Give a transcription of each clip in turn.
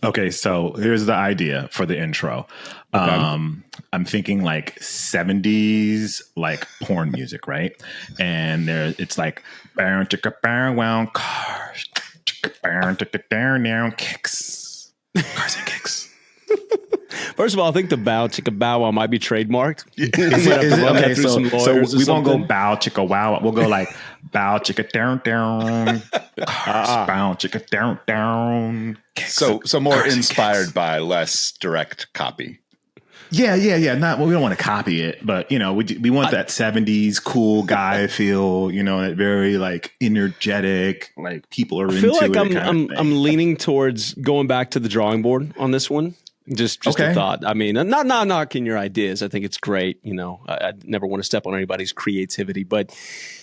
Okay, so here's the idea for the intro. I'm thinking like 70s like porn music, right? And it's like cars, kicks, cars and kicks. First of all, I think the bow chicka bow wow might be trademarked. Is it? Okay, so we won't go bow chicka wow. We'll go like bow chicka down cars, bow chicka down. So more inspired by, less direct copy. Yeah. Not we don't want to copy it, but we want that 70s cool guy feel. That very like energetic, like people are into it. I feel like I'm leaning towards going back to the drawing board on this one. Just okay. A thought. I mean, not knocking your ideas. I think it's great. I never want to step on anybody's creativity, but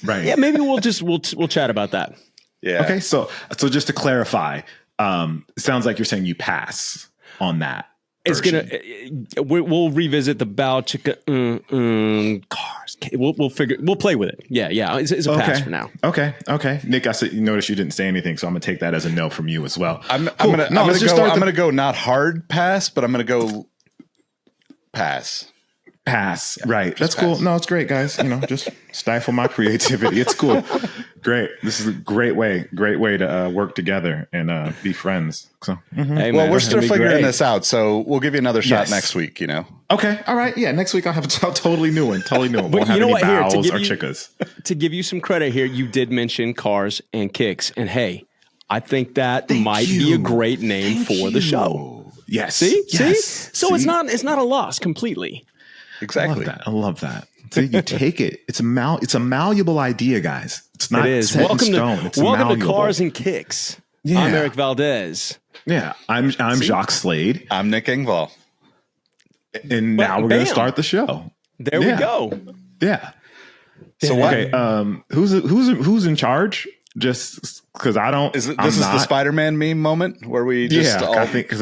right. Yeah, maybe we'll chat about that. Yeah. Okay. So just to clarify, it sounds like you're saying you pass on that. It's version. We'll revisit the bow chicka cars. We'll play with it. Yeah. It's a pass for now. Okay. Nick, you noticed you didn't say anything, so I'm gonna take that as a no from you as well. I'm gonna go not hard pass, but I'm gonna go pass. Pass. Right. That's pass. Cool. No, it's great, guys. Just stifle my creativity. It's cool. Great. This is a great way to work together and be friends. So, hey, well, we're still figuring this out, so we'll give you another shot next week. Okay. All right. Yeah. Next week I'll have a totally new one. But won't have any bows or chickas. To give you some credit here, you did mention cars and kicks, and hey, I think that might be a great name for the show. Yes. See. So it's not a loss completely. Exactly. I love that. So you take it. It's a malleable idea, guys. It's not set in stone. It's welcome to Cars and Kicks. Yeah. I'm Eric Valdez. Yeah. I'm Jacques Slade. I'm Nick Engvall. And now we're going to start the show. There we go. Yeah. So who's in charge? Just because I don't. This is the Spider-Man meme moment where we just I think it's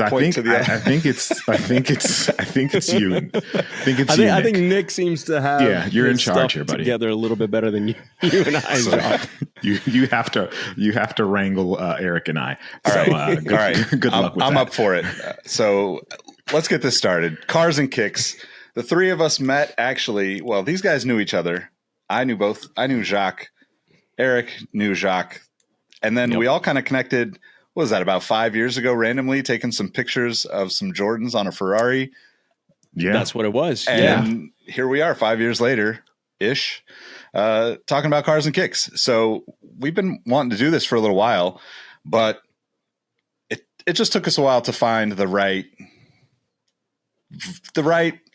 you. I think Nick seems to have you're in charge here, buddy. Together a little bit better than you and I. So, you have to wrangle Eric and I. All right. Good luck with that. I'm up for it. So let's get this started. Cars and Kicks. The three of us met actually. Well, these guys knew each other. I knew both. I knew Jacques. Eric knew Jacques, and then we all kind of connected. What was that, about 5 years ago, randomly taking some pictures of some Jordans on a Ferrari? Yeah, that's what it was. And here we are 5 years later ish, talking about Cars and Kicks. So we've been wanting to do this for a little while, but it just took us a while to find the right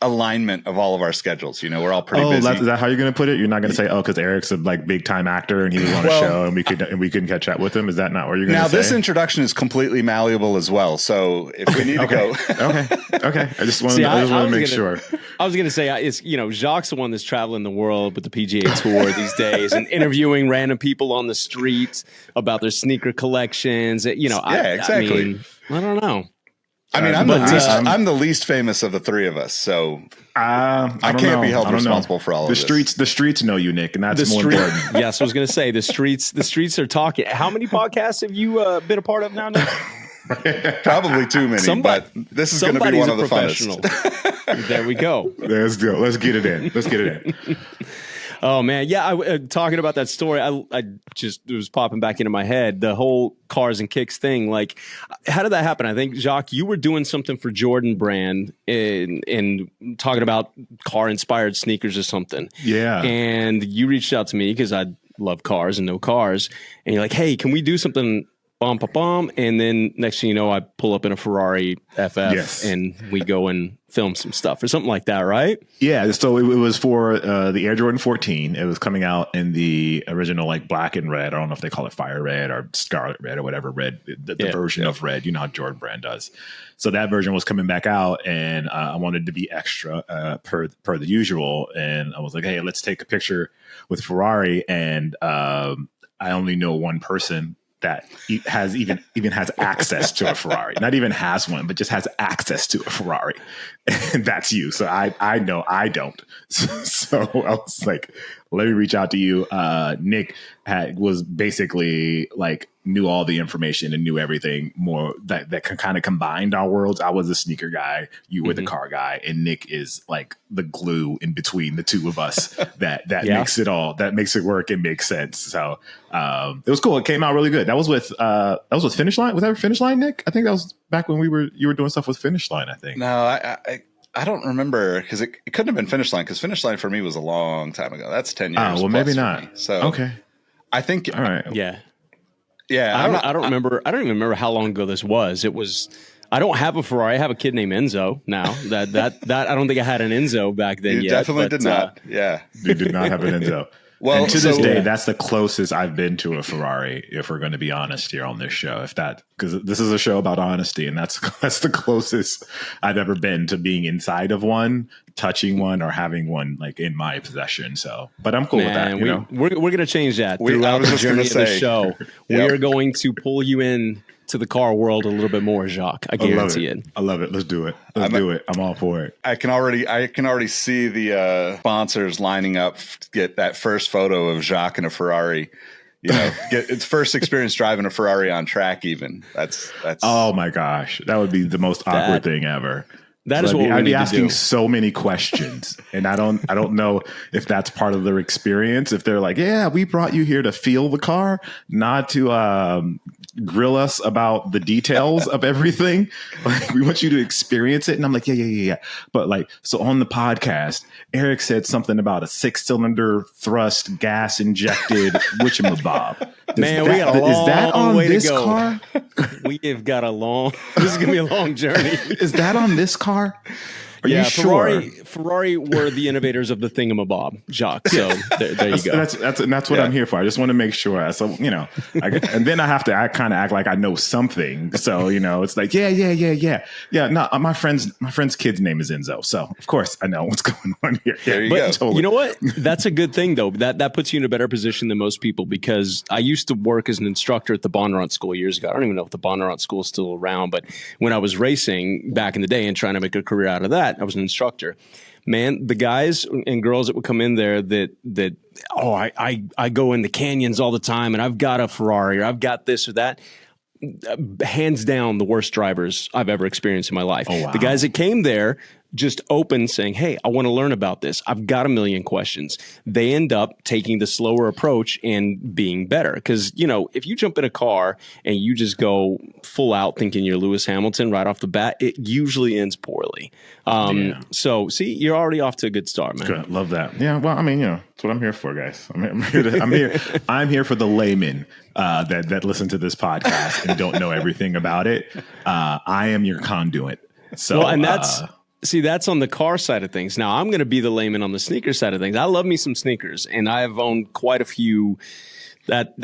alignment of all of our schedules. We're all pretty busy. Is that how you're going to put it? You're not going to say, because Eric's a big time actor and he was on a show and we couldn't catch up with him. Is that not what you're going to say? Now this introduction is completely malleable as well. So if we need to go, okay. I just want to make sure. I was going to say, it's Jacques the one that's traveling the world with the PGA Tour these days and interviewing random people on the streets about their sneaker collections. Exactly. I don't know. I mean, I'm the least famous of the three of us, so I can't be held responsible for all of this. The streets know you, Nick, and that's more important. Yes, I was going to say the streets are talking. How many podcasts have you been a part of now, Nick? Probably too many, but this is going to be one of the funnest. There we go. Let's go. Let's get it in. Oh man, yeah. Talking about that story, it was popping back into my head. The whole Cars and Kicks thing. Like, how did that happen? I think Jacques, you were doing something for Jordan Brand in talking about car inspired sneakers or something. Yeah, and you reached out to me because I love cars and know cars, and you're like, "Hey, can we do something?" And then next thing you know, I pull up in a Ferrari FF and we go and film some stuff or something like that, right? Yeah. So it was for the Air Jordan 14. It was coming out in the original like black and red. I don't know if they call it fire red or scarlet red or whatever red, the version of red. You know how Jordan Brand does. So that version was coming back out, and I wanted to be extra per the usual. And I was like, hey, let's take a picture with Ferrari. And I only know one person that has has access to a Ferrari, not even has one, but just has access to a Ferrari. And that's you. So I know I don't. So I was like, let me reach out to you. Nick was basically like knew all the information and knew everything more that kind of combined our worlds. I was a sneaker guy, you were the car guy, and Nick is like the glue in between the two of us that makes it all, that makes it work and makes sense. So it was cool. It came out really good. That was with Finish Line. Was that Finish Line, Nick? I think that was back when you were doing stuff with Finish Line, I think. No, I don't remember, because it couldn't have been Finish Line, because Finish Line for me was a long time ago. That's 10 years. Oh, well, maybe not. So okay, I think. All right. Yeah. I don't remember. I don't even remember how long ago this was. It was. I don't have a Ferrari. I have a kid named Enzo now. That I don't think I had an Enzo back then. You definitely did not. Yeah, you did not have an Enzo. Well, and to this day, that's the closest I've been to a Ferrari, if we're going to be honest here on this show. Because this is a show about honesty, and that's the closest I've ever been to being inside of one, touching one, or having one like in my possession. So, but I'm cool with that. We're going to change that throughout the journey of the show. We are going to pull you in to the car world a little bit more, Jacques. I guarantee it. I love it. Let's do it. I'm all for it. I can already see the sponsors lining up to get that first photo of Jacques in a Ferrari. Get its first experience driving a Ferrari on track. Even that's. Oh my gosh, that would be the most awkward thing ever. That is what I'd be asking so many questions, and I don't know if that's part of their experience. If they're like, "Yeah, we brought you here to feel the car, not to grill us about the details of everything. Like, we want you to experience it." And I'm like, yeah. But like, so on the podcast, Eric said something about a 6-cylinder thrust gas injected whatchamabob. Man, we got a long is that on way this to go. car? We have got this is going to be a long journey. Is that on this car? Are you sure? sure? Ferrari were the innovators of the thingamabob, Jacques. So there you go. That's what I'm here for. I just want to make sure. So and then I have to act like I know something. So it's like yeah. No, my friend's kid's name is Enzo, so of course I know what's going on here. There you go. Totally. You know what? That's a good thing though. That puts you in a better position than most people, because I used to work as an instructor at the Bonnarant School years ago. I don't even know if the Bonnarant School is still around, but when I was racing back in the day and trying to make a career out of that, I was an instructor. Man, the guys and girls that would come in there I go in the canyons all the time and I've got a Ferrari or I've got this or that. Hands down, the worst drivers I've ever experienced in my life. Oh, wow. The guys that came there just open saying, "Hey, I want to learn about this. I've got a million questions." They end up taking the slower approach and being better. Because, if you jump in a car and you just go full out thinking you're Lewis Hamilton right off the bat, it usually ends poorly. So, see, you're already off to a good start, man. Good. Love that. Yeah, well, that's what I'm here for, guys. I'm here for the laymen that listen to this podcast and don't know everything about it. I am your conduit. So, well, and that's on the car side of things. Now, I'm going to be the layman on the sneaker side of things. I love me some sneakers, and I have owned quite a few. That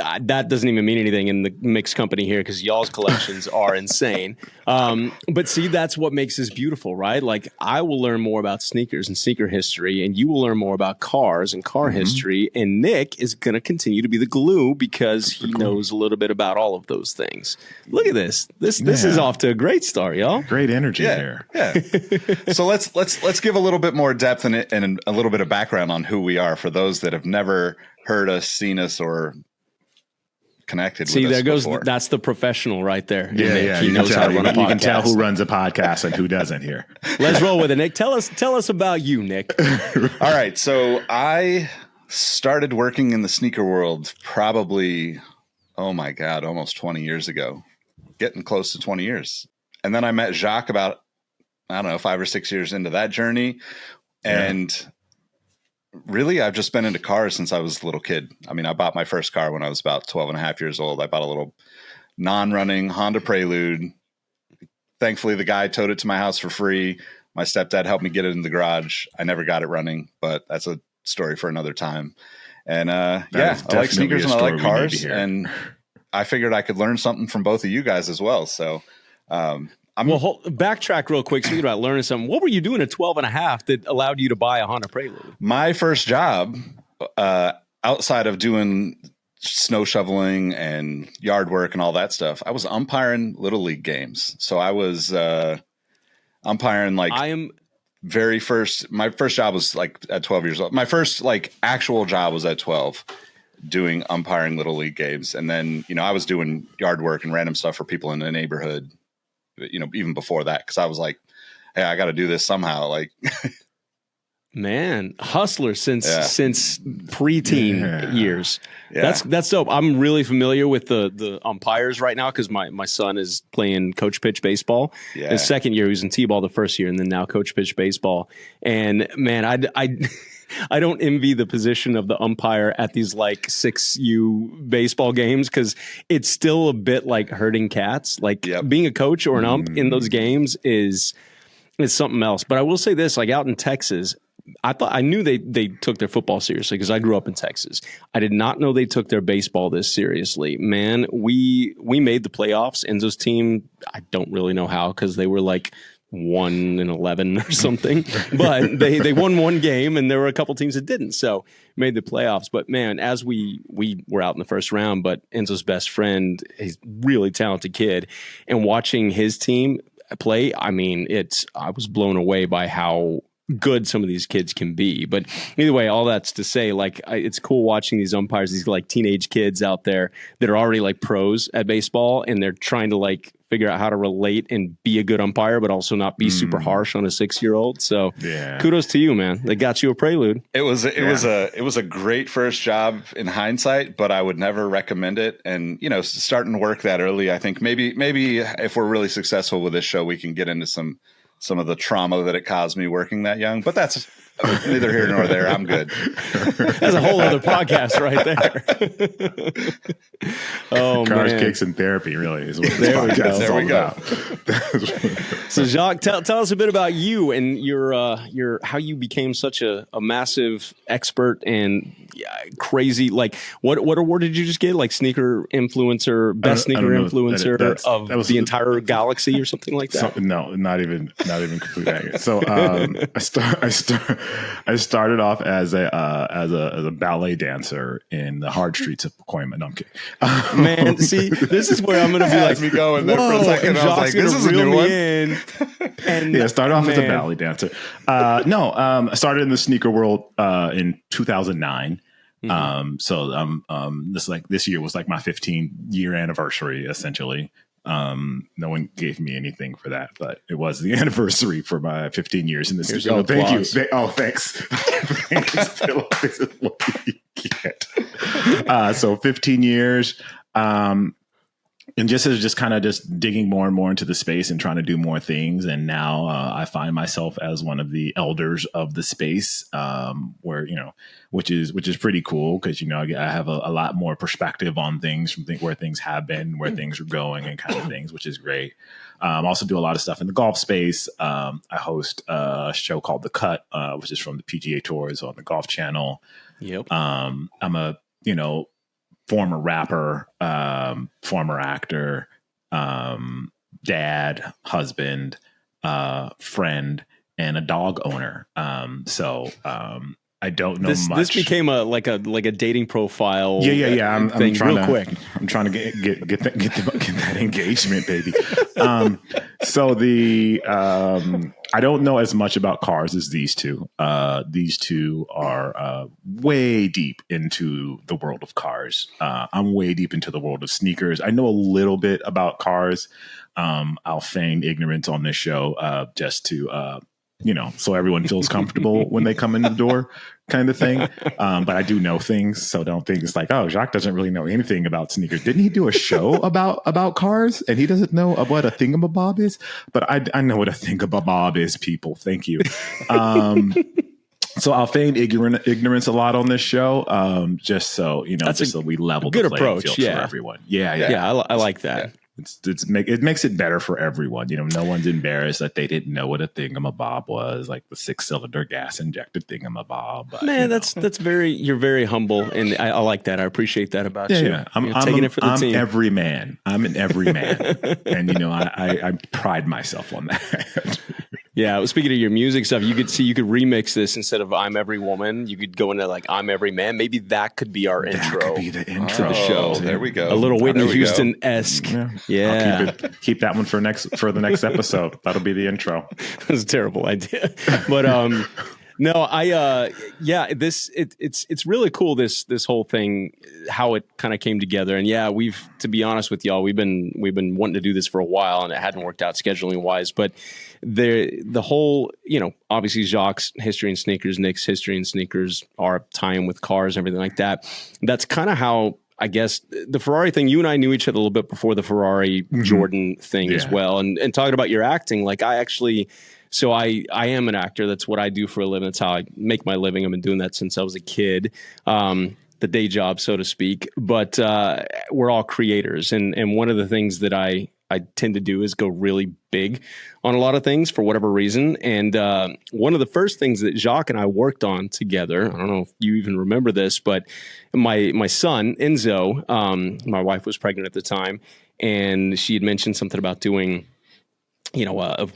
doesn't even mean anything in the mixed company here, because y'all's collections are insane. But see, that's what makes this beautiful, right? Like, I will learn more about sneakers and sneaker history, and you will learn more about cars and car history. And Nick is going to continue to be the glue, because he knows a little bit about all of those things. Look at this. This is off to a great start, y'all. Great energy here. Yeah. So let's give a little bit more depth and a little bit of background on who we are for those that have never heard us, seen us, or connected with us. See, there goes. Before. That's the professional right there. Yeah. He knows how to run a podcast. You can tell who runs a podcast and who doesn't here. Let's roll with it, Nick. Tell us about you, Nick. All right. So I started working in the sneaker world probably, oh my God, almost 20 years ago, getting close to 20 years. And then I met Jacques about, 5 or 6 years into that journey. And really, I've just been into cars since I was a little kid. I mean, I bought my first car when I was about 12 and a half years old. I bought a little non-running Honda Prelude. Thankfully, the guy towed it to my house for free. My stepdad helped me get it in the garage. I never got it running, but that's a story for another time. And I like sneakers and I like cars. And I figured I could learn something from both of you guys as well. So backtrack real quick. Speaking about learning something, what were you doing at 12 and a half that allowed you to buy a Honda Prelude? My first job, outside of doing snow shoveling and yard work and all that stuff, I was umpiring Little League games. So I was umpiring my first job was like at 12 years old. My first actual job was at 12. doing umpiring little league games. And then, I was doing yard work and random stuff for people in the neighborhood, even before that. Cause I was like, hey, I got to do this somehow. Like, man, hustler since preteen years. Yeah. That's dope. I'm really familiar with the umpires right now because my son is playing coach pitch baseball. Yeah. His second year, he was in T-ball the first year, and then now coach pitch baseball. And man, I don't envy the position of the umpire at these like 6U baseball games because it's still a bit like herding cats. Like being a coach or an ump in those games is something else. But I will say this, like out in Texas, I knew they took their football seriously because I grew up in Texas. I did not know they took their baseball this seriously. Man, we made the playoffs. Enzo's team, I don't really know how because they were like 1-11 or something, but they won one game and there were a couple teams that didn't, so made the playoffs. But man, as we were out in the first round, but Enzo's best friend, he's a really talented kid, and watching his team play, I mean, I was blown away by how good some of these kids can be. But either way, all that's to say, like, it's cool watching these umpires, these like teenage kids out there that are already like pros at baseball, and they're trying to like figure out how to relate and be a good umpire, but also not be super harsh on a 6-year-old. So kudos to you, man. They got you a prelude. It was a great first job in hindsight, but I would never recommend it. And, starting to work that early, I think maybe if we're really successful with this show, we can get into some of the trauma that it caused me working that young, but that's neither here nor there. I'm good. That's a whole other podcast right there. Oh, Cars, man. Kicks, and Therapy really is what this podcast is all about. So Jacques, tell us a bit about you and your how you became such a massive expert and crazy. Like what award did you just get? Like sneaker influencer, best sneaker influencer of the entire galaxy or something like that? No, not even completely accurate. So I started off as a ballet dancer in the hard streets of Pacoima. No, I'm kidding. Man, see, this is where I'm going to be like, me going there for a second. I was like, this is a new one. And I started off as a ballet dancer. I started in the sneaker world in 2009. This year was like my 15-year anniversary, essentially. No one gave me anything for that, but it was the anniversary for my 15 years in this. Oh, thank you. Thanks. This is what you get. So 15 years. And just kind of digging more and more into the space and trying to do more things. And now I find myself as one of the elders of the space, which is pretty cool because, I have a lot more perspective on things from where things have been, where things are going and kind of things, which is great. I also do a lot of stuff in the golf space. I host a show called The Cut, which is from the PGA Tours on the Golf Channel. Yep. I'm a, former rapper, former actor, dad, husband, friend, and a dog owner. I don't know much. This became a dating profile. Yeah. I'm trying real quick. I'm trying to get that engagement, baby. I don't know as much about cars as these two. These two are way deep into the world of cars. I'm way deep into the world of sneakers. I know a little bit about cars. I'll feign ignorance on this show just to so everyone feels comfortable when they come in the door kind of thing. But I do know things. So don't think it's like, oh, Jacques doesn't really know anything about sneakers. Didn't he do a show about cars and he doesn't know what a thingamabob is? But I know what a thingamabob is, people. Thank you. So I'll feign ignorance a lot on this show. Just so, so we level the playing field for everyone. Yeah. I like that. Yeah. It makes it better for everyone. No one's embarrassed that they didn't know what a thingamabob was, like the 6-cylinder gas injected thingamabob. But, you're very humble, and I like that. I appreciate that about you. Yeah, I'm taking it for the team. Every man. I'm an every man, and I pride myself on that. Yeah, speaking of your music stuff, you could remix this instead of "I'm Every Woman." You could go into like "I'm Every Man." Maybe that could be our intro. That could be the intro to the show. There we go. A little Whitney Houston-esque. Yeah. I'll keep that one for the next episode. That'll be the intro. That's a terrible idea, but No, it's really cool. This whole thing, how it kind of came together. And yeah, to be honest with y'all, we've been wanting to do this for a while, and it hadn't worked out scheduling wise. But the whole, obviously Jacques' history in sneakers, Nick's history in sneakers, our tie-in with cars and everything like that. That's kind of how, I guess, the Ferrari thing, you and I knew each other a little bit before the Ferrari Jordan thing as well. And talking about your acting, like I am an actor. That's what I do for a living. That's how I make my living. I've been doing that since I was a kid, the day job, so to speak. But we're all creators. And one of the things that I tend to do is go really big on a lot of things for whatever reason. And one of the first things that Jacques and I worked on together, I don't know if you even remember this, but my son, Enzo, my wife was pregnant at the time, and she had mentioned something about doing, a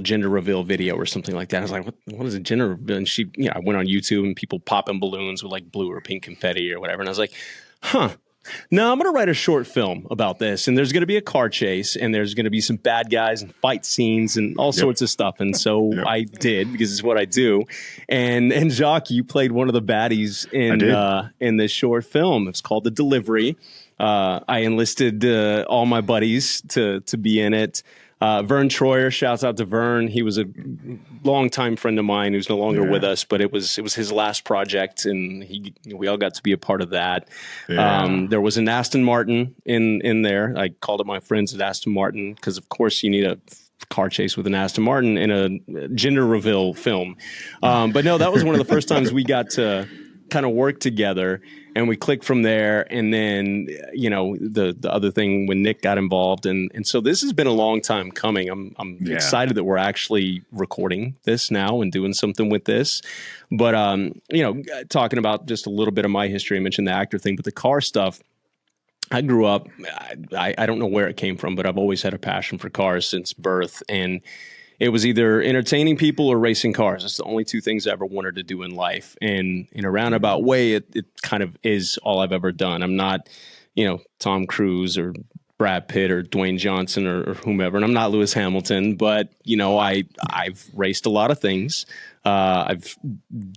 gender reveal video or something like that. I was like, what is a gender reveal? And she, I went on YouTube and people popping balloons with like blue or pink confetti or whatever. And I was like, no, I'm going to write a short film about this. And there's going to be a car chase, and there's going to be some bad guys and fight scenes and all sorts of stuff. And so I did, because it's what I do. And Jacques, you played one of the baddies in this short film. It's called The Delivery. I enlisted all my buddies to be in it. Vern Troyer, shouts out to Vern. He was a longtime friend of mine who's no longer with us, but it was his last project, and we all got to be a part of that. Yeah. There was an Aston Martin in there. I called up my friends at Aston Martin because, of course, you need a car chase with an Aston Martin in a gender reveal film. But no, that was one of the first times we got to kind of work together, and we clicked from there. And then, the other thing when Nick got involved. And so this has been a long time coming. I'm excited that we're actually recording this now and doing something with this. But, talking about just a little bit of my history, I mentioned the actor thing, but the car stuff, I grew up, I don't know where it came from, but I've always had a passion for cars since birth. And it was either entertaining people or racing cars. It's the only two things I ever wanted to do in life. And in a roundabout way, it kind of is all I've ever done. I'm not, Tom Cruise or Brad Pitt or Dwayne Johnson or whomever. And I'm not Lewis Hamilton, but, I've raced a lot of things. I've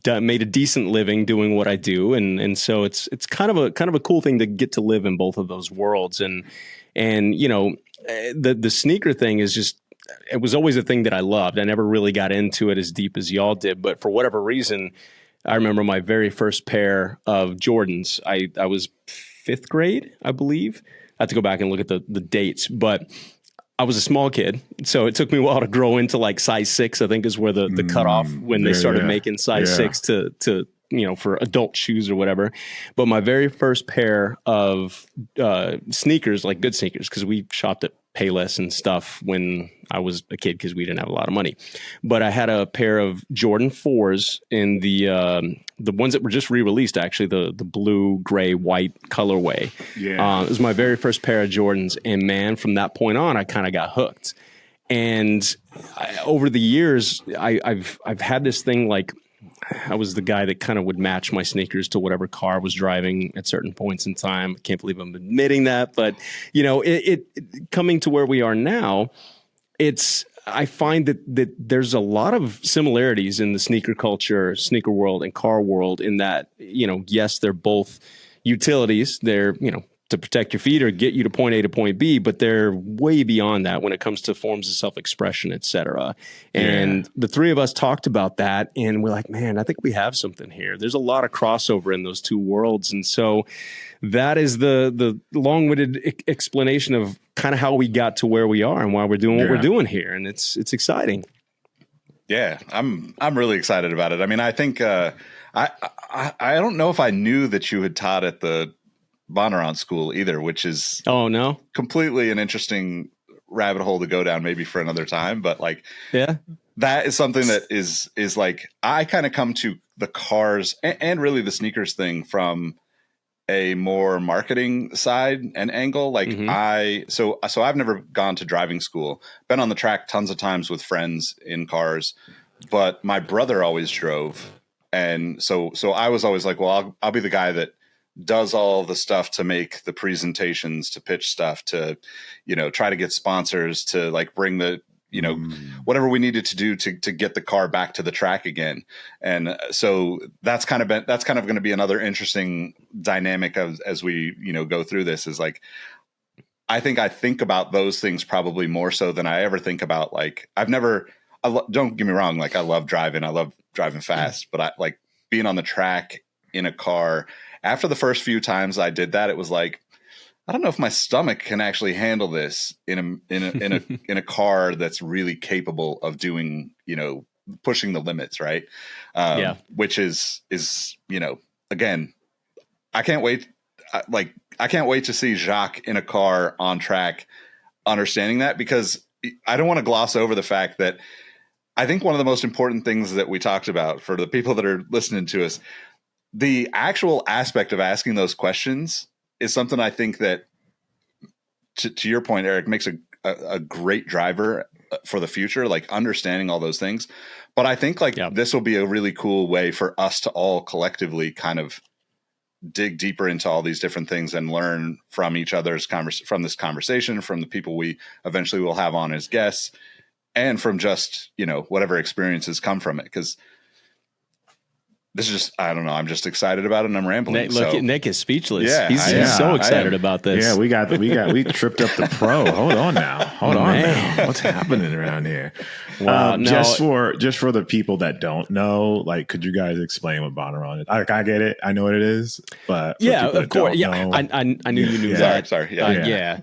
made a decent living doing what I do. And so it's kind of a cool thing to get to live in both of those worlds. And the sneaker thing is just, it was always a thing that I loved. I never really got into it as deep as y'all did, but for whatever reason, I remember my very first pair of Jordans. I was 5th grade, I believe. I have to go back and look at the dates, but I was a small kid, so it took me a while to grow into like size 6, I think is where the cutoff when they started making size 6 to for adult shoes or whatever. But my very first pair of sneakers, like good sneakers, because we shopped at Payless and stuff when I was a kid because we didn't have a lot of money. But I had a pair of Jordan 4s in the ones that were just re-released, actually, the blue, gray, white colorway. Yeah. It was my very first pair of Jordans. And man, from that point on, I kind of got hooked. And over the years, I've had this thing like, I was the guy that kind of would match my sneakers to whatever car I was driving at certain points in time. I can't believe I'm admitting that, but it coming to where we are now, I find that there's a lot of similarities in the sneaker culture, sneaker world, and car world in that, yes, they're both utilities. They're, to protect your feet or get you to point A to point B, but they're way beyond that when it comes to forms of self-expression, et cetera. And the three of us talked about that, and we're like, man, I think we have something here. There's a lot of crossover in those two worlds. And so that is the long-winded explanation of kind of how we got to where we are and why we're doing what we're doing here. And it's exciting. Yeah, I'm really excited about it. I mean, I think I don't know if I knew that you had taught at the Bonnarant School either, which is completely an interesting rabbit hole to go down maybe for another time. But like, that is something that is like, I kind of come to the cars and really the sneakers thing from a more marketing side and angle. Like so I've never gone to driving school, been on the track tons of times with friends in cars, but my brother always drove. And so I was always like, well, I'll be the guy that does all the stuff to make the presentations, to pitch stuff, to, try to get sponsors, to like bring the whatever we needed to do to get the car back to the track again. And so that's kind of going to be another interesting dynamic as we, go through this, is like, I think about those things probably more so than I ever think about, like, don't get me wrong. Like, I love driving fast, but I like being on the track in a car. After the first few times I did that, it was like, I don't know if my stomach can actually handle this in a car that's really capable of doing, pushing the limits. Right. Which is, again, I can't wait. I can't wait to see Jacques in a car on track, understanding that, because I don't want to gloss over the fact that I think one of the most important things that we talked about for the people that are listening to us, the actual aspect of asking those questions is something I think that, to your point, Eric, makes a great driver for the future, like understanding all those things. But I think this will be a really cool way for us to all collectively kind of dig deeper into all these different things and learn from each other's from this conversation, from the people we eventually will have on as guests, and from just, whatever experiences come from it. Because this is just, I don't know. I'm just excited about it, and I'm rambling. Nick is speechless. Yeah, he's so excited about this. Yeah, we tripped up the pro. Hold on now. What's happening around here? Wow. Just for the people that don't know, like, could you guys explain what Bondurant is? I get it. I know what it is, but yeah, of course. Yeah, I knew you knew that. Sorry. Yeah.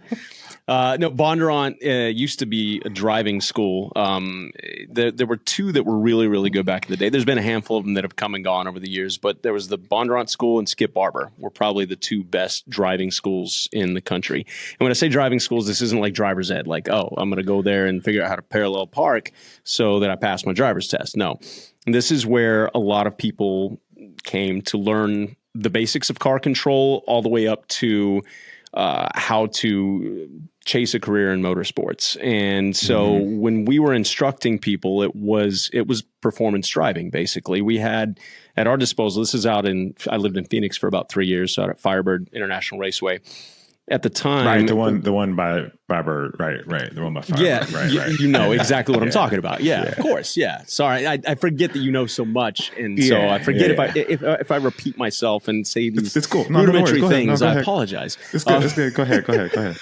No, Bondurant used to be a driving school. There were two that were really, really good back in the day. There's been a handful of them that have come and gone over the years, but there was the Bondurant School and Skip Barber were probably the two best driving schools in the country. And when I say driving schools, this isn't like driver's ed, like, oh, I'm going to go there and figure out how to parallel park so that I pass my driver's test. No, this is where a lot of people came to learn the basics of car control all the way up to how to chase a career in motorsports. And so when we were instructing people, it was performance driving. Basically, we had at our disposal, I lived in Phoenix for about 3 years, so out at Firebird International Raceway. At the time, right, the one by Barber, right, the one by Firebird, yeah, right. You know exactly what I'm talking about. Yeah, of course. Yeah, sorry, I forget that you know so much, and so I forget if I repeat myself and say these it's cool. rudimentary things. I apologize. It's good. It's good. Go ahead.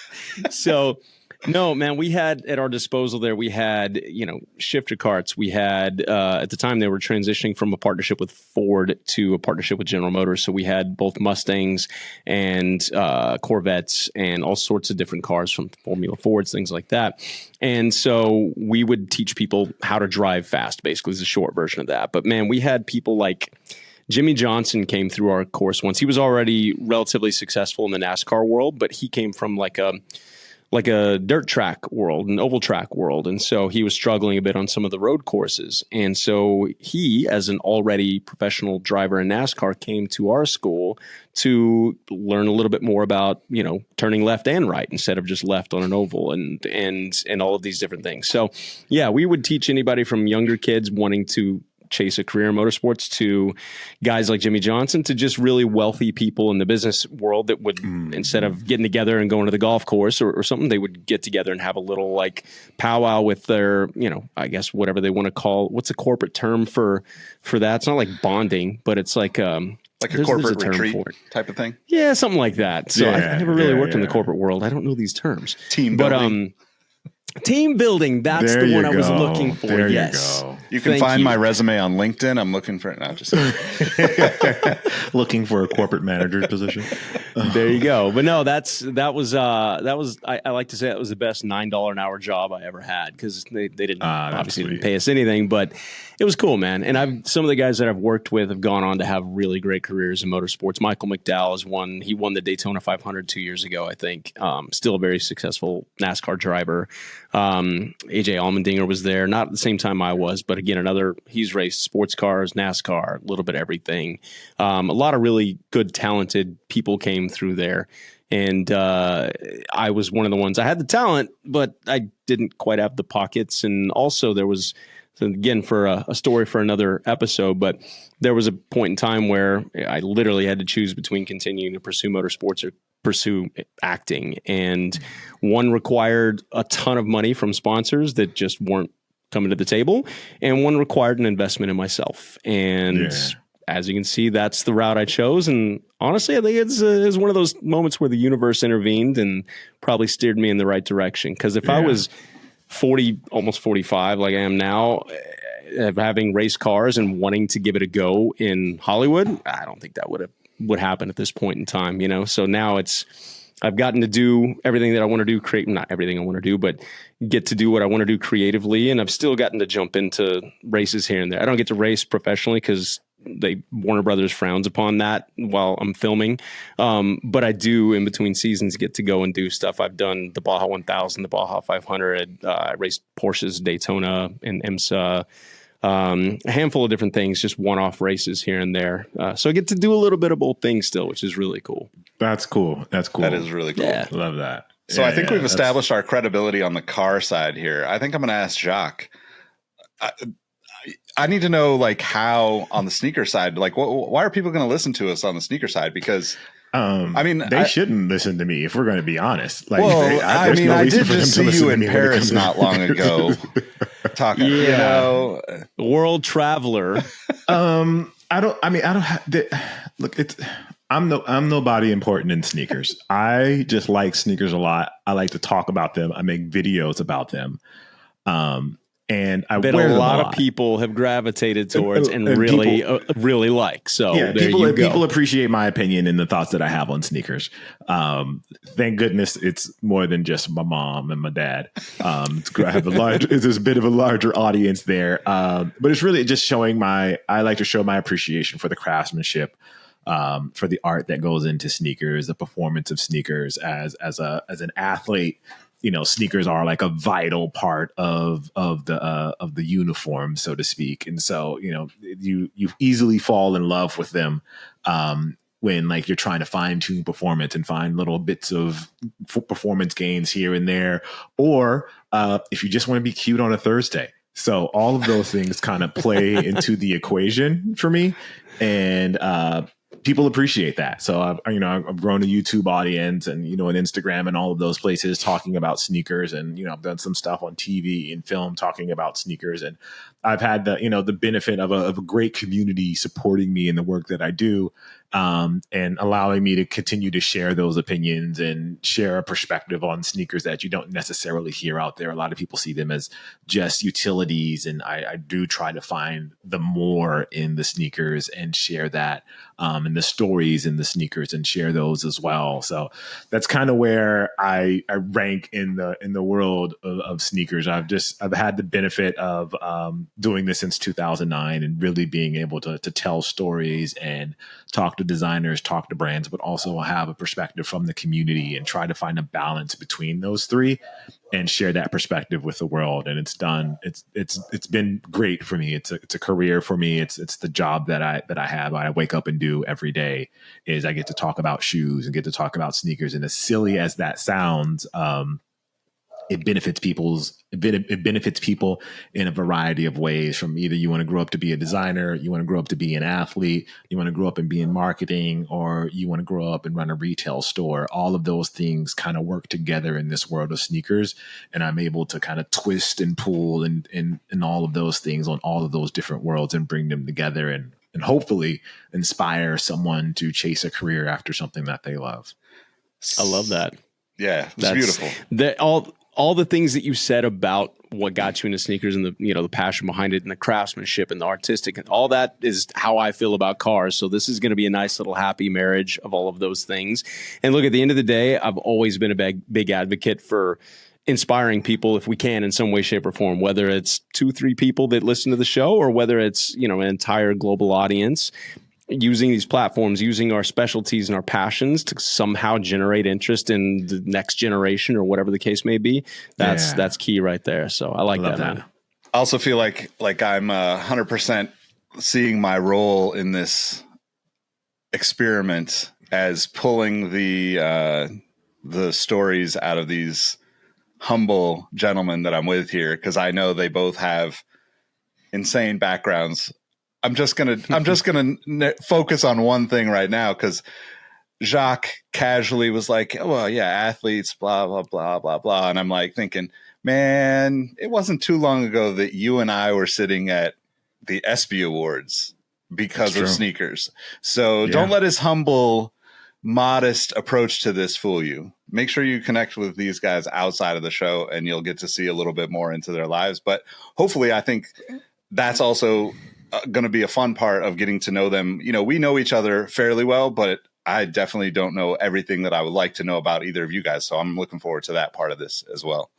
So, no, man, we had at our disposal there, we had, shifter carts. We had, at the time they were transitioning from a partnership with Ford to a partnership with General Motors. So we had both Mustangs and Corvettes and all sorts of different cars from Formula Fords, things like that. And so we would teach people how to drive fast, basically, is a short version of that. But man, we had people like Jimmy Johnson came through our course once. He was already relatively successful in the NASCAR world, but he came from like a dirt track world, an oval track world. And so he was struggling a bit on some of the road courses. And so he, as an already professional driver in NASCAR, came to our school to learn a little bit more about, turning left and right instead of just left on an oval and all of these different things. So yeah, we would teach anybody from younger kids wanting to chase a career in motorsports to guys like Jimmy Johnson to just really wealthy people in the business world that would, instead of getting together and going to the golf course or something, they would get together and have a little like powwow with their, I guess whatever they want to call, what's a corporate term for that? It's not like bonding, but it's like a corporate retreat type of thing. Yeah, something like that. So I never really worked in the corporate world. I don't know these terms. Team building. Team building, that's the one I was looking for. There yes. You go. You can find my resume on LinkedIn. I'm looking for it now. Just looking for a corporate manager's position. There you go. But no, that was I like to say that was the best $9 an hour job I ever had, because they didn't didn't pay us anything, but it was cool, man. And some of the guys that I've worked with have gone on to have really great careers in motorsports. Michael McDowell is one. He won the Daytona 500 2 years ago, I think. Still a very successful NASCAR driver. AJ Allmendinger was there, not at the same time I was, but again, he's raced sports cars, NASCAR, a little bit of everything. A lot of really good, talented people came through there. And I was one of the ones. I had the talent, but I didn't quite have the pockets. And also there was, again, for a story for another episode, but there was a point in time where I literally had to choose between continuing to pursue motorsports or pursue acting. And one required a ton of money from sponsors that just weren't coming to the table, and one required an investment in myself. And as you can see, that's the route I chose. And honestly, I think it's one of those moments where the universe intervened and probably steered me in the right direction. Because if I was 40, almost 45, like I am now, having race cars and wanting to give it a go in Hollywood, I don't think that would happen at this point in time, you know? So now I've gotten to do everything that I want to do, not everything I want to do, but get to do what I want to do creatively. And I've still gotten to jump into races here and there. I don't get to race professionally because Warner Brothers frowns upon that while I'm filming. But I do in between seasons get to go and do stuff. I've done the Baja 1000, the Baja 500. I raced Porsches, Daytona and IMSA. A handful of different things, just one-off races here and there. So I get to do a little bit of both things still, which is really cool. That's cool. That is really cool. Yeah. Love that. So I think we've established our credibility on the car side here. I think I'm going to ask Jacques. I need to know, like, how on the sneaker side, like, why are people going to listen to us on the sneaker side? Because I mean, they shouldn't listen to me if we're going to be honest. Like, I did just see you in Paris not long ago talking, you know, world traveler. I'm nobody important in sneakers. I just like sneakers a lot. I like to talk about them. I make videos about them. And I bet wear a lot of people have gravitated towards and really like. So yeah, people appreciate my opinion and the thoughts that I have on sneakers. Thank goodness it's more than just my mom and my dad. I have there's a bit of a larger audience there. But it's really just I like to show my appreciation for the craftsmanship, for the art that goes into sneakers, the performance of sneakers as an athlete. You know, sneakers are like a vital part of the uniform, so to speak. And so, you know, you easily fall in love with them when like you're trying to fine tune performance and find little bits of performance gains here and there, or if you just want to be cute on a Thursday. So all of those things kind of play into the equation for me, and people appreciate that. So I've grown a YouTube audience and, you know, an Instagram and all of those places talking about sneakers. And, you know, I've done some stuff on TV and film talking about sneakers. And I've had the benefit of a great community supporting me in the work that I do, and allowing me to continue to share those opinions and share a perspective on sneakers that you don't necessarily hear out there. A lot of people see them as just utilities. And I do try to find the more in the sneakers and share that, and the stories in the sneakers and share those as well. So that's kind of where I rank in the world of sneakers. I've had the benefit of doing this since 2009 and really being able to tell stories and talk to designers, talk to brands, but also have a perspective from the community and try to find a balance between those three and share that perspective with the world. And it's been great for me. It's a career for me. It's the job that I have. I wake up and do every day is I get to talk about shoes and get to talk about sneakers. And as silly as that sounds, it benefits people in a variety of ways. From either you want to grow up to be a designer, you want to grow up to be an athlete, you want to grow up and be in marketing, or you want to grow up and run a retail store. All of those things kind of work together in this world of sneakers, and I'm able to kind of twist and pull and all of those things on all of those different worlds and bring them together and hopefully inspire someone to chase a career after something that they love. I love that. Yeah, it's beautiful. All the things that you said about what got you into sneakers and the passion behind it and the craftsmanship and the artistic and all that is how I feel about cars. So this is going to be a nice little happy marriage of all of those things. And look, at the end of the day, I've always been a big advocate for inspiring people if we can in some way, shape, or form, whether it's 2-3 people that listen to the show or whether it's, an entire global audience. Using these platforms, using our specialties and our passions to somehow generate interest in the next generation or whatever the case may be. That's key right there. So I like that, man. I also feel like I'm 100% seeing my role in this experiment as pulling the stories out of these humble gentlemen that I'm with here, because I know they both have insane backgrounds. I'm just gonna focus on one thing right now, because Jacques casually was like, oh, well, yeah, athletes, blah, blah, blah, blah, blah. And I'm like thinking, man, it wasn't too long ago that you and I were sitting at the ESPY Awards because of sneakers. So don't let his humble, modest approach to this fool you. Make sure you connect with these guys outside of the show and you'll get to see a little bit more into their lives. But hopefully, I think that's also going to be a fun part of getting to know them. You know, we know each other fairly well, but I definitely don't know everything that I would like to know about either of you guys. So I'm looking forward to that part of this as well.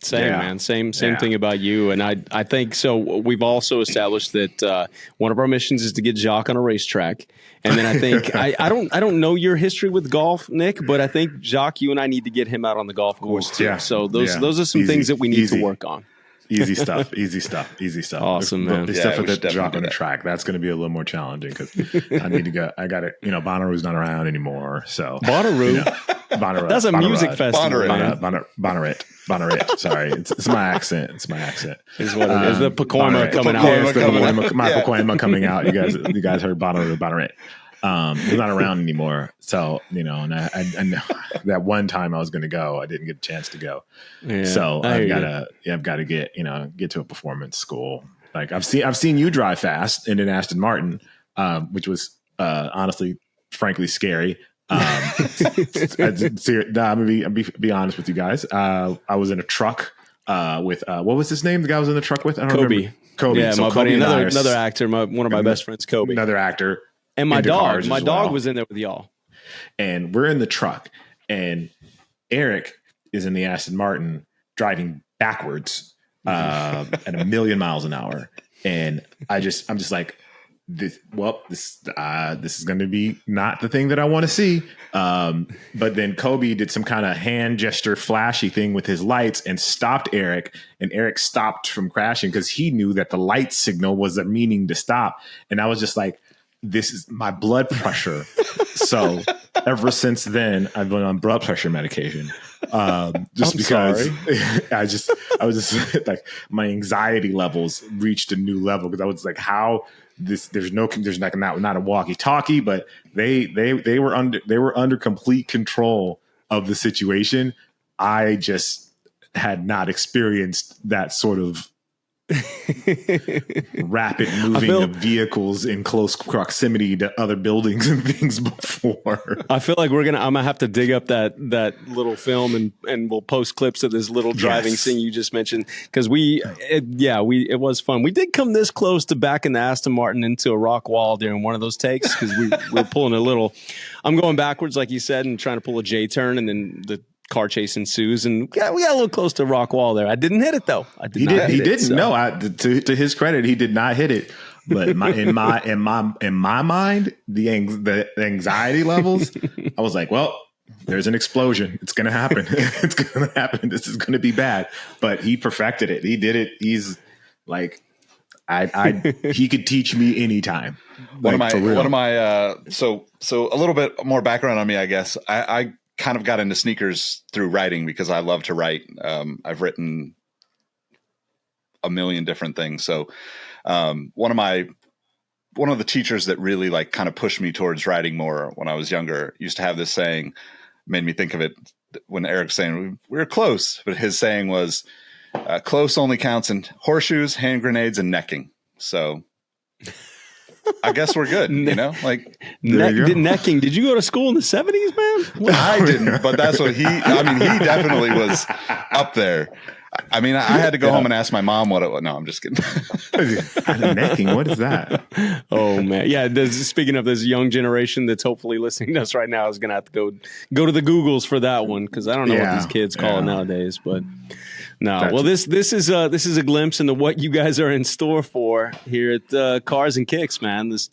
Same, man. Same thing about you. And I think so. We've also established that one of our missions is to get Jacques on a racetrack. And then I think I don't know your history with golf, Nick, but I think Jacques, you and I need to get him out on the golf course too. Yeah. So those are some things that we need to work on. Easy stuff. Awesome, man. The stuff with the Jacques on the track, that's going to be a little more challenging because I need to go. I got it. Bonnaroo's not around anymore. So Bonnaroo, Bonnaroo. That's a music festival. Bonnaroo. Sorry, it's my accent. It's my accent. Is what it is. The Pacoima coming out. My Pacoima coming out. You guys heard Bonnaroo. He's not around anymore. So, and I know that one time I was going to go, I didn't get a chance to go. Yeah, so I've got to get to a performance school. Like I've seen you drive fast in an Aston Martin, which was honestly, frankly, scary. I'm gonna be honest with you guys. I was in a truck with what was his name? The guy I was in the truck with? I don't remember. Kobe. Yeah, so my buddy, another actor, one of my best friends, Kobe. Another actor. And my dog. My dog was in there with y'all. And we're in the truck, and Eric is in the Aston Martin driving backwards at 1 million miles an hour. And I'm just like, this is going to be not the thing that I want to see. But then Kobe did some kind of hand gesture flashy thing with his lights and stopped Eric, and Eric stopped from crashing because he knew that the light signal was a meaning to stop. And I was just like, this is my blood pressure. So ever since then, I've been on blood pressure medication. Just because I was just like, my anxiety levels reached a new level because I was like, how there's like not a walkie talkie, but they were under complete control of the situation. I just had not experienced that sort of rapid moving of vehicles in close proximity to other buildings and things before. I feel like I'm gonna have to dig up that little film and we'll post clips of this little driving scene you just mentioned because it was fun. We did come this close to backing the Aston Martin into a rock wall during one of those takes because we were pulling a little. I'm going backwards like you said and trying to pull a J turn and then the car chase ensues, and we got a little close to rock wall there. I didn't hit it though. He didn't. No, to his credit, he did not hit it. But in my mind, the anxiety levels, I was like, well, there's an explosion. It's gonna happen. It's gonna happen. This is gonna be bad. But he perfected it. He did it. He's like, he could teach me anytime. So a little bit more background on me, I guess. I kind of got into sneakers through writing because I love to write. I've written a million different things. So one of the teachers that really like kind of pushed me towards writing more when I was younger used to have this saying, made me think of it when Eric's saying we were close, but his saying was close only counts in horseshoes, hand grenades, and necking. So I guess we're good, like necking. Did you go to school in the 70s, man? I didn't, but that's what he definitely was up there. I mean, I had to go home and ask my mom what it was. No, I'm just kidding. Necking, what is that? Oh man. Yeah. Speaking of this young generation that's hopefully listening to us right now is going to have to go to the Googles for that one. Cause I don't know what these kids call it nowadays, but no. Well, this is a glimpse into what you guys are in store for here at Cars and Kicks, man. This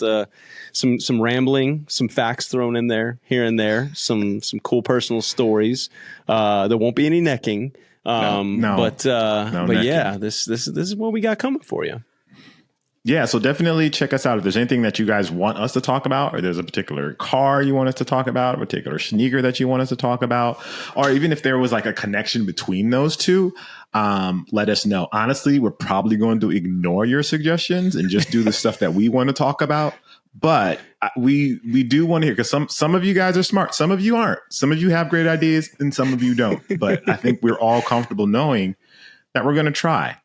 some rambling, some facts thrown in there here and there, some cool personal stories. There won't be any necking. But necking. yeah, this is what we got coming for you. Yeah, so definitely check us out. If there's anything that you guys want us to talk about, or there's a particular car you want us to talk about, a particular sneaker that you want us to talk about, or even if there was like a connection between those two, let us know. Honestly, we're probably going to ignore your suggestions and just do the stuff that we want to talk about. But we do want to hear, because some of you guys are smart. Some of you aren't. Some of you have great ideas and some of you don't. But I think we're all comfortable knowing that we're going to try.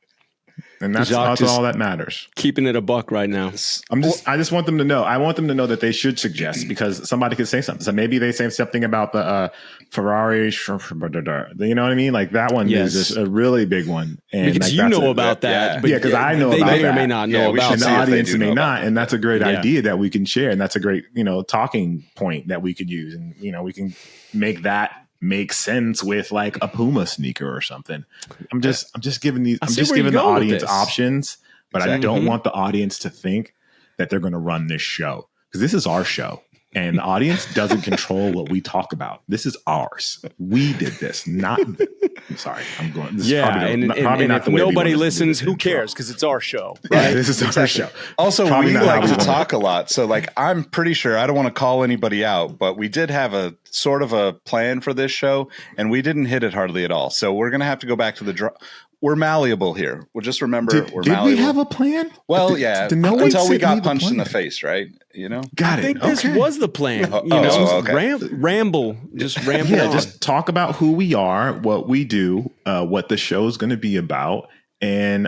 And that's all that matters. Keeping it a buck right now. I just want them to know. I want them to know that they should suggest, because somebody could say something. So maybe they say something about the Ferrari. You know what I mean? Like that one is just a really big one. And because you know about that. Yeah, because I know they about may that. or may not know about and the audience may not. That. And that's a great idea that we can share. And that's a great, talking point that we could use. And, we can make that make sense with like a Puma sneaker or something. I'm just giving the audience options, but I don't want the audience to think that they're going to run this show, because this is our show and the audience doesn't control what we talk about. This is ours. We did this, not. I'm sorry. I'm going. This is probably not if the way nobody listens, who cares? Because it's our show. Right? Yeah, this is our show. Also, we like to talk a lot. So like, I'm pretty sure, I don't want to call anybody out, but we did have a sort of a plan for this show and we didn't hit it hardly at all. So we're going to have to go back to the we're malleable here. We'll just remember we're malleable. Did we have a plan? Well, until we got punched in the face, right? I think this was the plan. Ramble, just ramble. Yeah, just talk about who we are, what we do, what the show's going to be about, and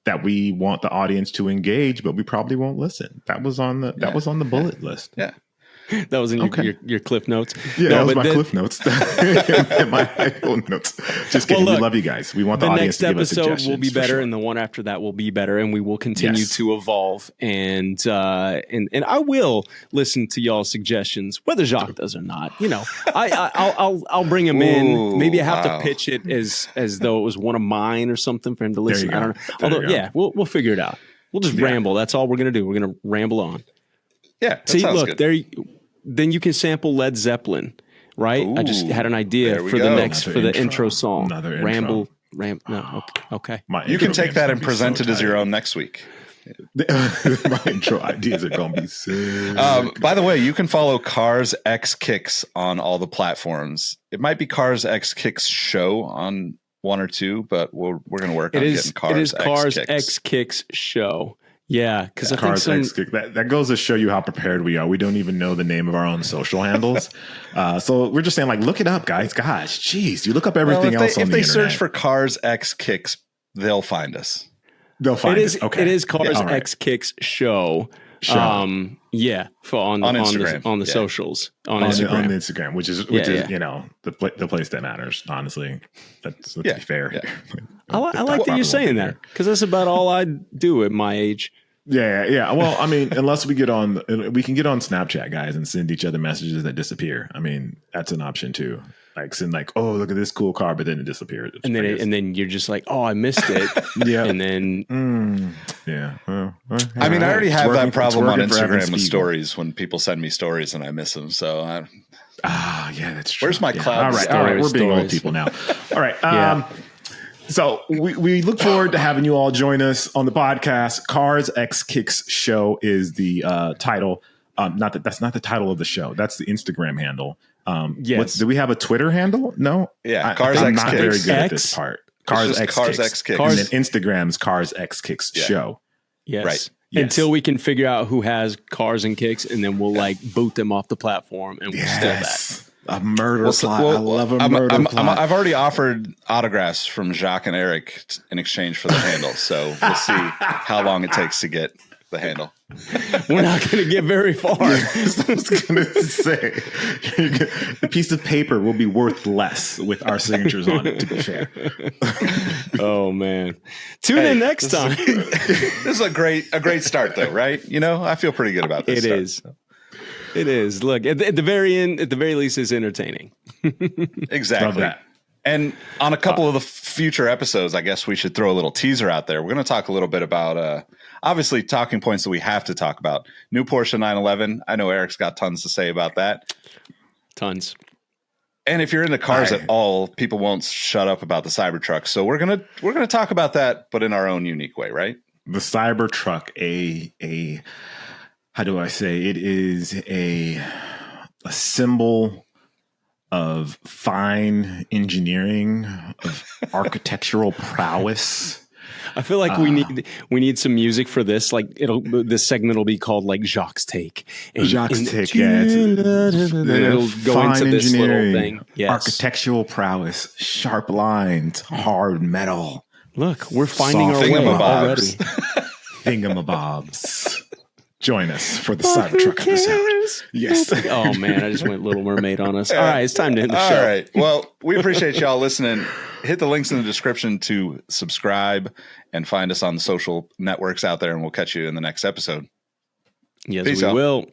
that we want the audience to engage, but we probably won't listen. That was on the bullet list. Yeah. That was in your Cliff Notes. Yeah, that was my Cliff Notes. My own notes. Just kidding. We love you guys. We want the audience to give us suggestions. The next episode will be better, and the one after that will be better, and we will continue to evolve. And I will listen to y'all's suggestions, whether Jacques does or not. I'll bring him in. Maybe I have to pitch it as though it was one of mine or something for him to listen. I don't know. Although, we'll figure it out. We'll just ramble. That's all we're gonna do. We're gonna ramble on. Yeah. See, look, good. Then you can sample Led Zeppelin, right? Ooh, I just had an idea for the intro song. Another intro. No, okay. You can take that and present it as your own next week. My intro ideas are going to be sick. By the way, you can follow Cars X Kicks on all the platforms. It might be Cars X Kicks Show on one or two, but we're going to work on getting Cars X Kicks Show. Yeah, because I think that goes to show you how prepared we are. We don't even know the name of our own social handles. So we're just saying, like, look it up, guys. Gosh, geez, you look up everything else on the internet. If they search for Cars X Kicks, they'll find us. They'll find us. Okay. It is Cars X Kicks Show. On Instagram, on the socials, on Instagram, which is the place that matters. Honestly, let's be fair. Yeah. I like that you're saying that, because that's about all I do at my age. Yeah. Well, I mean, unless we can get on Snapchat, guys, and send each other messages that disappear. I mean, that's an option too. Like send oh, look at this cool car, but then it disappeared. And then you're just like, oh, I missed it. Yeah. And then I mean, I already have that problem on Instagram with stories when people send me stories and I miss them. So that's true. Where's my cloud? All right, we're being old people now. All right. So we look forward to having you all join us on the podcast. Cars X Kicks Show is the title. That's not the title of the show. That's the Instagram handle. Yes. Do we have a Twitter handle? No. Yeah. Cars X Kicks. I'm not very good at this part. Cars X Kicks. And then Instagram's Cars X Kicks Show. Yes. Right. Yes. Until we can figure out who has Cars and Kicks, and then we'll boot them off the platform, and we'll steal that. A murder plot. I love a murder plot. I've already offered autographs from Jacques and Eric in exchange for the handle. So we'll see how long it takes to get the handle. We're not going to get very far. I was going to say, the piece of paper will be worth less with our signatures on it, to be fair. Oh, man. Tune in next time. This is a great start, though, right? I feel pretty good about this. It is. Look, at the very end, at the very least, it's entertaining. Exactly. Love that. And on a couple of the future episodes, I guess we should throw a little teaser out there. We're going to talk a little bit about, obviously, talking points that we have to talk about. New Porsche 911. I know Eric's got tons to say about that. Tons. And if you're into cars at all, people won't shut up about the Cybertruck. So we're gonna talk about that, but in our own unique way, right? the Cybertruck, a how do I say, it is a symbol of fine engineering, of architectural prowess. I feel like we need some music for this. Like this segment will be called like Jacques' Take. Jacques' Take, yeah. It'll go into this little thing. Yes. Architectural prowess, sharp lines, hard metal. Look, we're finding our way already. Thingamabobs. Join us for the Cybertruck episode. Yes. Oh man, I just went Little Mermaid on us. All right, it's time to end the show. All right. Well, we appreciate y'all listening. Hit the links in the description to subscribe and find us on the social networks out there, and we'll catch you in the next episode. Yes, we will.